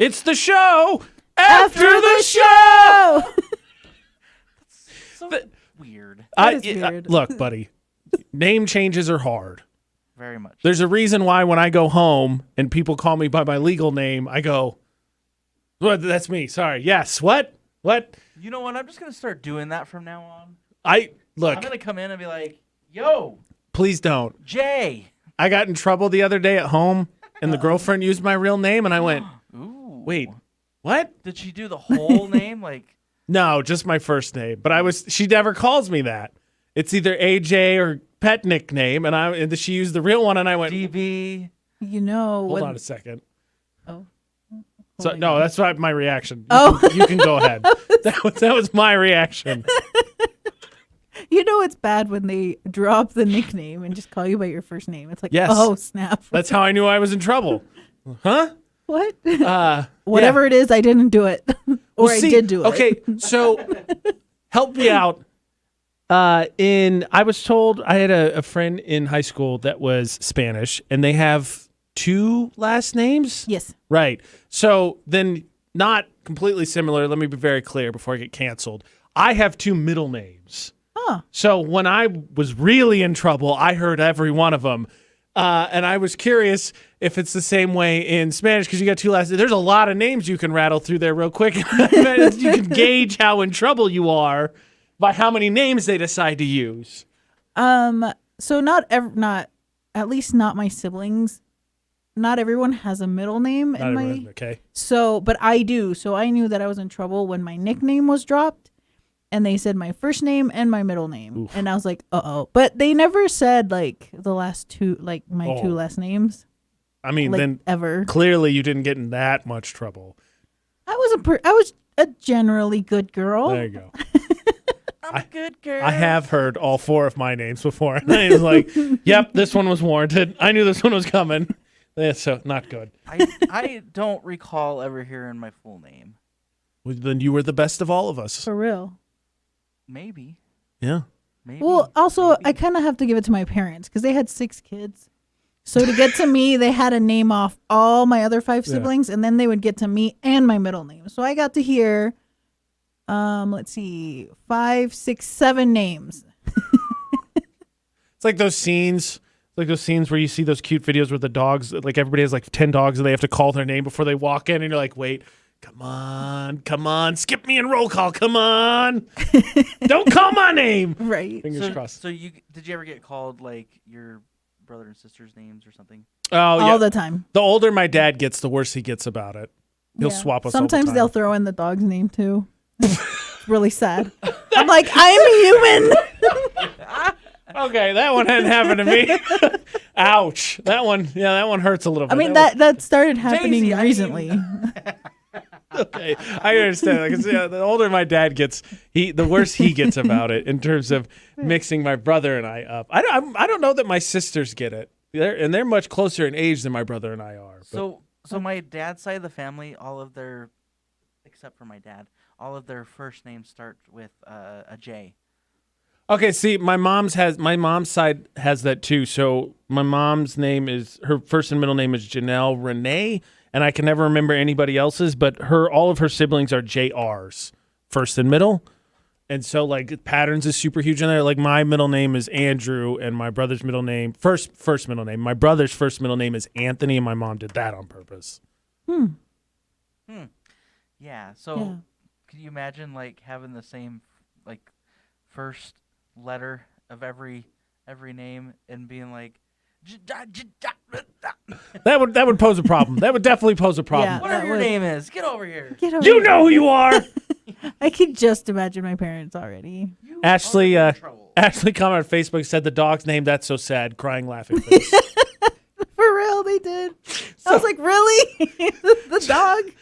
It's the show after the show. So weird. Weird. Look, buddy, name changes are hard. Very much. There's a reason why when I go home and people call me by my legal name, I go, well, that's me. Sorry. Yes. What? You know what? I'm just going to start doing that from now on. I'm going to come in and be like, yo. Please don't. Jay. I got in trouble the other day at home, and the girlfriend used my real name, and I went, Ooh. wait, what? Did she do the whole name? Like, No, just my first name. But she never calls me that. It's either AJ or pet nickname, and she used the real one, and I went, DB. You know. hold on a second. Oh. So no, that's not my reaction. Oh. You can go ahead. That was my reaction. You know it's bad when they drop the nickname and just call you by your first name. It's like, Yes. oh, snap. That's how I knew I was in trouble. Huh? What? yeah. Whatever it is, I didn't do it. Or I did do it. Okay, so help me out. I was told I had a friend in high school that was Spanish, and they have 2 last names. Yes. Right. So then, not completely similar. Let me be very clear before I get canceled. I have 2 middle names. Huh. So when I was really in trouble, I heard every one of them. And I was curious if it's the same way in Spanish, because you got 2 last names. There's a lot of names you can rattle through there real quick. You can gauge how in trouble you are by how many names they decide to use. So not at least not my siblings. Not everyone has a middle name in my. Okay. So, but I do. So I knew that I was in trouble when my nickname was dropped, and they said my first name and my middle name, Oof. and I was like, uh-oh. But they never said like the last 2, like my 2 last names. I mean, Like, then ever. clearly you didn't get in that much trouble. I was a generally good girl. There you go. I'm a good girl. I have heard all 4 of my names before, and I was like, "Yep, this one was warranted. I knew this one was coming." Yeah, so not good. I don't recall ever hearing my full name. Well, then you were the best of all of us. For real. Maybe. Yeah. Maybe. Well, also, Maybe. I kind of have to give it to my parents because they had 6 kids. So to get to me, they had to name off all my other 5 siblings, and then they would get to me and my middle name. So I got to hear, let's see, 5, 6, 7 names. It's like those scenes. Like those scenes where you see those cute videos where the dogs, like everybody has like 10 dogs and they have to call their name before they walk in, and you're like, wait, come on, skip me and roll call, come on. Don't call my name. Right. Fingers crossed. So did you ever get called like your brother and sister's names or something? Oh, yeah. All the time. The older my dad gets, the worse he gets about it. He'll swap us Sometimes all the they'll time. throw in the dog's name too. It's really sad. I'm like, I'm human. Okay, that one hadn't happened to me. Ouch. That one hurts a little bit. I mean, that started happening Daisy, recently. Okay, I understand. Like, the older my dad gets, the worse he gets about it in terms of mixing my brother and I up. I don't know that my sisters get it. They're much closer in age than my brother and I are. But. So my dad's side of the family, except for my dad, all of their first names start with a J. Okay, see, my mom's side has that too. So my mom's name her first and middle name is Janelle Renee, and I can never remember anybody else's, but all of her siblings are JRs, first and middle. And so like patterns is super huge in there. Like my middle name is Andrew, and my brother's middle name, first middle name. My brother's first middle name is Anthony, and my mom did that on purpose. Yeah. So Yeah. could you imagine like having the same like first letter of every name and being like That would pose a problem. That would definitely pose a problem. Yeah. whatever That your would- name is, get over here. Get over You here. know who you are. I could just imagine my parents already. You Ashley, are in trouble. Ashley commented on Facebook, said the dog's name, that's so sad, crying, laughing face. For real, they did. I was like, really? The dog?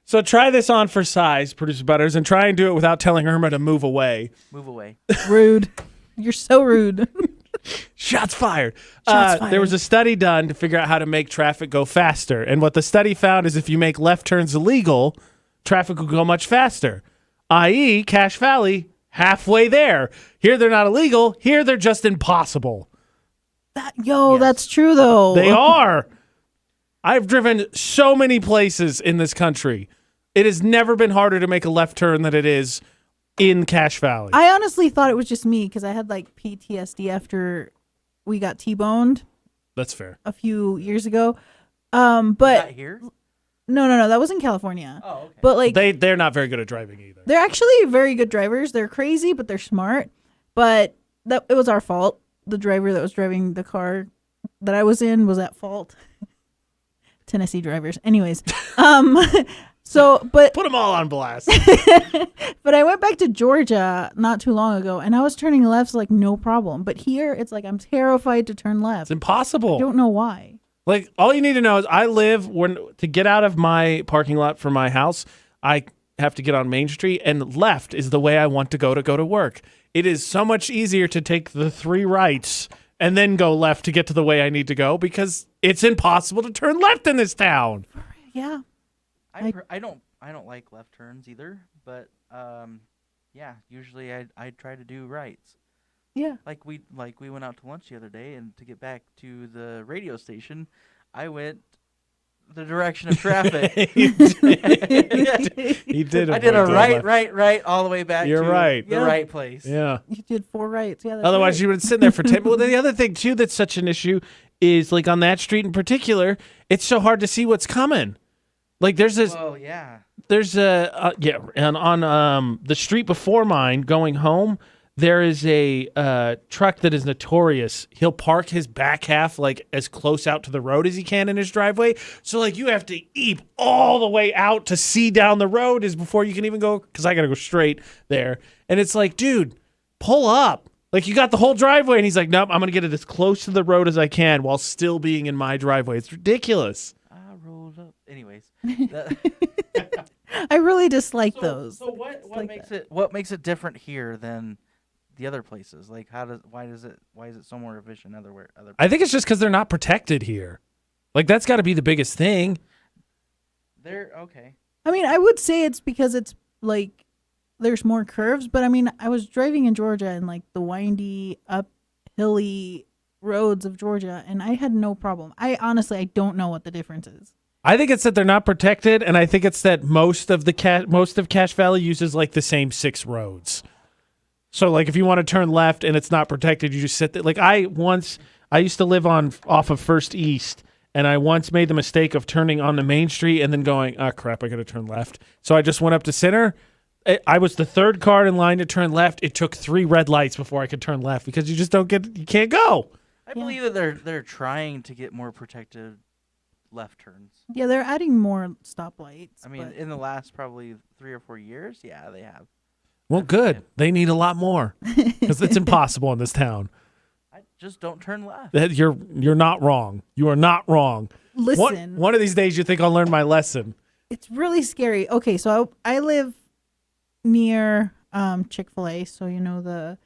So try this on for size, Producer Butters, and try and do it without telling Irma to move away. Move away. Rude. You're so rude. Shots fired. Shots fired. There was a study done to figure out how to make traffic go faster. And what the study found is if you make left turns illegal, traffic will go much faster, i.e. Cache Valley, halfway there. Here they're not illegal. Here they're just impossible. That's true, though. They are. I've driven so many places in this country. It has never been harder to make a left turn than it is in Cache Valley. I honestly thought it was just me because I had like PTSD after we got T-boned That's fair. a few years ago. Not But here. no, that was in California. Oh, okay. But like They're not very good at driving either. they're actually very good drivers. They're crazy, but they're smart. But it was our fault. The driver that was driving the car that I was in was at fault. Tennessee drivers. Anyways, but Put them all on blast. I went back to Georgia not too long ago, and I was turning lefts like no problem. But here, it's like I'm terrified to turn left. It's impossible. I don't know why. Like, all you need to know is to get out of my parking lot for my house, I have to get on Main Street, and left is the way I want to go to work. It is so much easier to take the 3 rights and then go left to get to the way I need to go because it's impossible to turn left in this town. Yeah. I don't like left turns either, but yeah, usually I try to do rights. Yeah. Like we went out to lunch the other day, and to get back to the radio station, I went the direction of traffic. He did. I did a right all the way back You're to right. the right place. Yeah. You did 4 rights. Yeah. That's Otherwise, right. you would sit there for 10. Well, the other thing, too, that's such an issue is, like, on that street in particular, it's so hard to see what's coming. Like, there's this. Oh yeah. There's and on the street before mine going home, there is a truck that is notorious. He'll park his back half like as close out to the road as he can in his driveway. So like you have to eep all the way out to see down the road is before you can even go, because I got to go straight there. And it's like, dude, pull up. Like, you got the whole driveway. And he's like, nope, I'm going to get it as close to the road as I can while still being in my driveway. It's ridiculous. I rolled up. Anyways. I really dislike those. So what like makes it different here than the other places? Like, why is it so more efficient other places? I think it's just because they're not protected here. Like, that's got to be the biggest thing. They're okay. I mean, I would say it's because it's like there's more curves, but I mean, I was driving in Georgia and like the windy, hilly roads of Georgia, and I had no problem. I don't know what the difference is. I think it's that they're not protected, and I think it's that most of Cache Valley uses like the same 6 roads. So like if you want to turn left and it's not protected, you just sit there. Like I used to live off of First East, and I once made the mistake of turning on the main street and then going, oh crap, I got to turn left. So I just went up to center. I was the 3rd car in line to turn left. It took 3 red lights before I could turn left because you can't go. I believe that they're trying to get more protected left turns. Yeah, they're adding more stoplights. I mean, in the last probably 3 or 4 years, yeah, they have. Well, good. They need a lot more because it's impossible in this town. I just don't turn left. You're not wrong. You are not wrong. Listen, One of these days you think I'll learn my lesson. it's really scary. Okay, so I live near Chick-fil-A, so you know the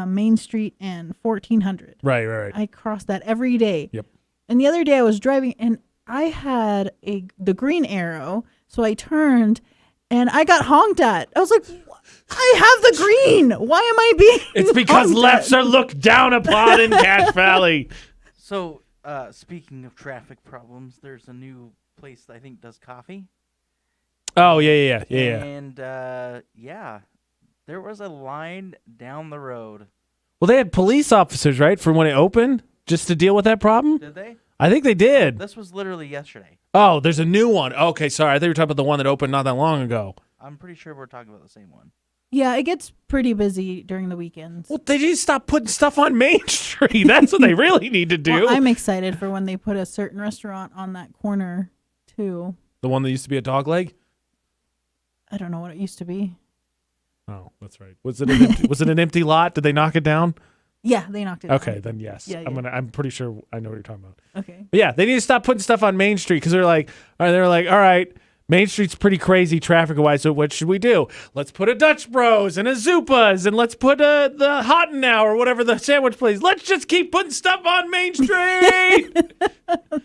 Main Street and 1400. Right. I cross that every day. Yep. And the other day I was driving and I had the green arrow, so I turned and I got honked at. I was like, I have the green. Why am I being It's because honked lefts at? are looked down upon in Cache Valley. So, speaking of traffic problems, there's a new place that I think does coffee. Oh, yeah. And, there was a line down the road. Well, they had police officers, right, for when it opened, just to deal with that problem? Did they? I think they did. This was literally yesterday. Oh, there's a new one. Okay, sorry. I thought you were talking about the one that opened not that long ago. I'm pretty sure we're talking about the same one. Yeah, it gets pretty busy during the weekends. Well, they need to stop putting stuff on Main Street. That's what they really need to do. Well, I'm excited for when they put a certain restaurant on that corner, too. The one that used to be a dog leg? I don't know what it used to be. Oh, that's right. Was it an empty lot? Did they knock it down? Yeah, they knocked it Okay, down. then yes. Yeah. I'm pretty sure I know what you're talking about. Okay. But yeah, they need to stop putting stuff on Main Street because they're like, all right, Main Street's pretty crazy traffic-wise, so what should we do? Let's put a Dutch Bros and a Zupas, and let's put the Hot and Now or whatever the sandwich place. Let's just keep putting stuff on Main Street.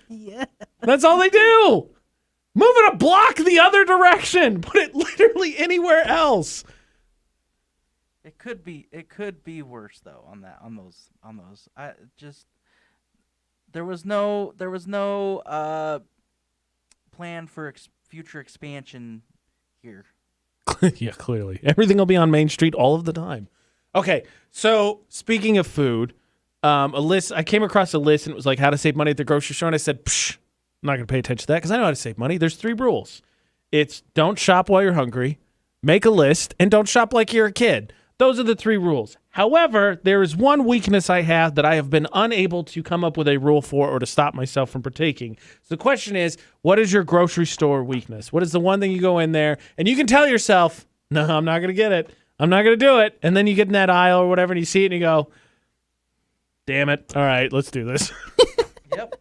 Yeah. That's all they do. Move it a block the other direction. Put it literally anywhere else. It could be worse though on those. I just There was no plan for future expansion here. Yeah, clearly. Everything will be on Main Street all of the time. Okay, so speaking of food, a list. I came across a list and it was like how to save money at the grocery store, and I said, Psh, I'm not going to pay attention to that because I know how to save money. There's 3 rules. It's don't shop while you're hungry, make a list, and don't shop like you're a kid. Those are the 3 rules. However, there is one weakness I have that I have been unable to come up with a rule for or to stop myself from partaking. So the question is, what is your grocery store weakness? What is the one thing you go in there and you can tell yourself, no, I'm not going to get it. I'm not going to do it. And then you get in that aisle or whatever and you see it and you go, damn it. All right, let's do this. Yep,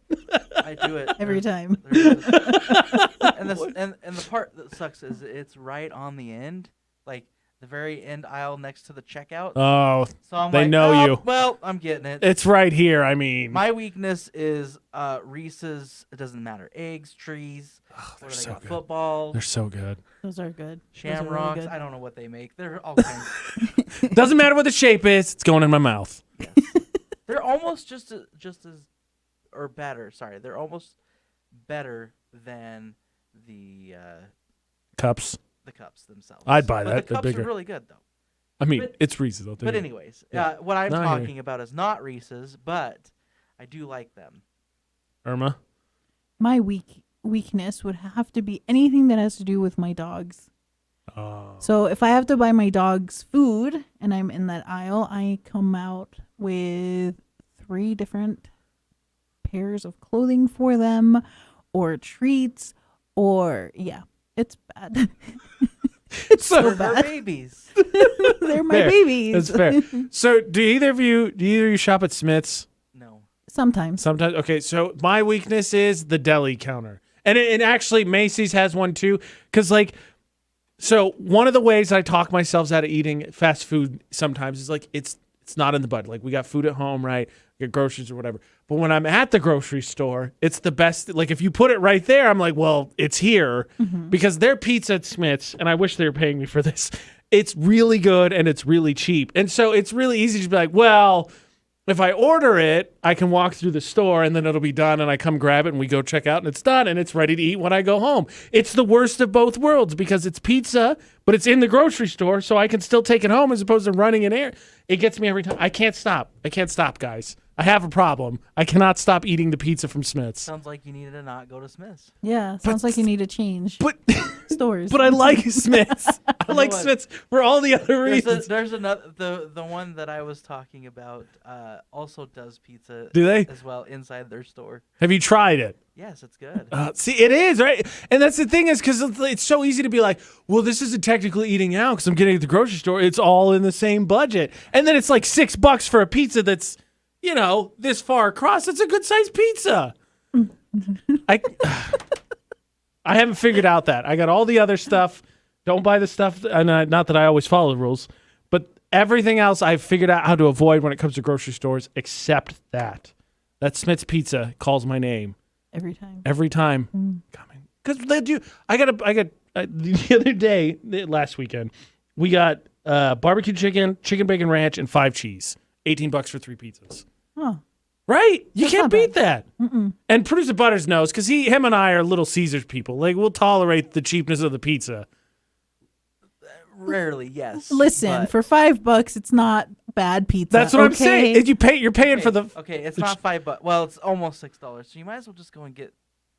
I do it Every time. and the part that sucks is it's right on the end, like the very end aisle next to the checkout. Oh, So I'm they like, know oh, you. Well, I'm getting it. It's right here. I mean, My weakness is Reese's. It doesn't matter. Eggs, trees. they're What do they so got? good. Football, They're so good. Those are good. Those are really shamrocks. good. I don't know what they make. They're all kinds. Doesn't matter what the shape is. It's going in my mouth. They're almost just as or better. Sorry, they're almost better than the Cups. cups themselves. I'd buy But that. the They're cups bigger. are really good though. I mean, but- it's Reese's. I'll tell But you. anyways, Yeah. what I'm No, I hear you. talking about is not Reese's, but I do like them. Irma. My weakness would have to be anything that has to do with my dogs. Oh. So if I have to buy my dogs food and I'm in that aisle, I come out with 3 different pairs of clothing for them or treats or it's bad. It's so They're bad. babies. They're my Fair. babies. That's fair. So, do either of you shop at Smith's? No. Sometimes. Sometimes. Okay, so my weakness is the deli counter, and actually Macy's has one too. Because so one of the ways I talk myself out of eating fast food sometimes is like it's not in the budget. Like we got food at home, right? Get groceries or whatever. But when I'm at the grocery store, it's the best. Like if you put it right there, I'm like, well, it's here because their pizza at Smith's, and I wish they were paying me for this. It's really good and it's really cheap, and so it's really easy to be like, well, if I order it, I can walk through the store and then it'll be done, and I come grab it and we go check out and it's done and it's ready to eat when I go home. It's the worst of both worlds because it's pizza, but it's in the grocery store, so I can still take it home as opposed to running in air. It gets me every time. I can't stop, guys. I have a problem. I cannot stop eating the pizza from Smith's. Sounds like you needed to not go to Smith's. Yeah, sounds like you need to change But stores. but I like Smith's. I like what? Smith's for all the other reasons. There's another the one that I was talking about also does pizza. Do they? as well inside their store? Have you tried it? Yes, it's good. See, it is, right? And that's the thing is because it's so easy to be like, well, this isn't technically eating out because I'm getting it at the grocery store. It's all in the same budget. And then it's like $6 for a pizza that's, this far across. It's a good sized pizza. I haven't figured out that. I got all the other stuff. Don't buy the stuff. And not that I always follow the rules, but everything else I've figured out how to avoid when it comes to grocery stores, except that. That Smith's Pizza calls my name. every time. Every time coming because they do. I got the other day, last weekend, we got barbecue chicken bacon ranch, and 5 cheese. $18 for 3 pizzas. Oh, Right? You That's can't not beat bad. that. And producer Butters knows because him and I are Little Caesars people. Like we'll tolerate the cheapness of the pizza. Rarely, yes. listen, but- for $5, it's not bad pizza. That's what I'm okay? saying. Is you're paying okay, for the. Okay, it's not $5. Well, it's almost $6. So you might as well just go and get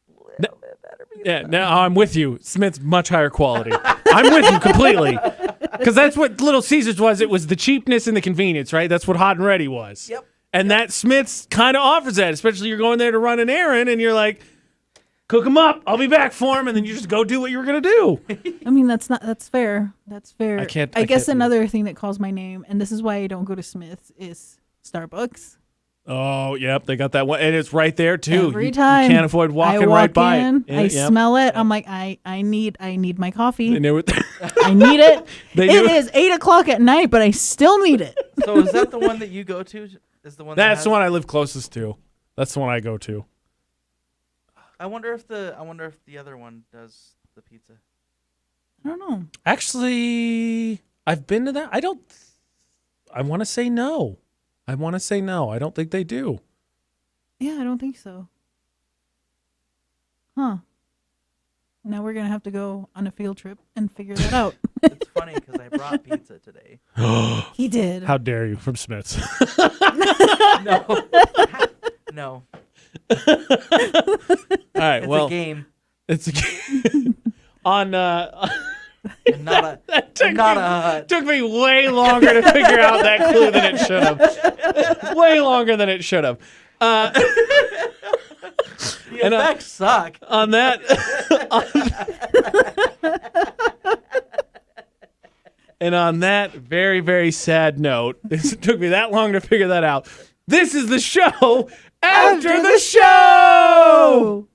a little bit better pizza. Yeah, now I'm with you. Smith's much higher quality. I'm with you completely. Because that's what Little Caesars was. It was the cheapness and the convenience, right? That's what Hot and Ready was. Yep. And that Smith's kind of offers that, especially you're going there to run an errand and you're like, cook them up. I'll be back for them. And then you just go do what you were going to do. I mean, that's fair. That's fair. I can't- I I guess can't do another thing that calls my name, and this is why I don't go to Smith's, is Starbucks. Oh, yep. They got that one. And it's right there, too. Every You time can't avoid walking I walk right by in, it. I Yep. smell it. I'm like, I need my coffee. And they were- I need it. They It do- is 8:00 at night, but I still need it. So is that the one that you go to? Is the one that That's has- the one I live closest to. That's the one I go to. I wonder if the other one does the pizza. I don't know. Actually, I've been to that. I want to say no. I don't think they do. Yeah, I don't think so. Huh. Now we're going to have to go on a field trip and figure that out. It's funny because I brought pizza today. He did. How dare you, from Smith's. No. No. All right, It's well, a game. it's a game. On And not a. that took, not me, a. took me way longer to figure out that clue than it should have. Way longer than it should have. The and, effects suck. On that, and on that very, very sad note, it took me that long to figure that out. This is the show after the show.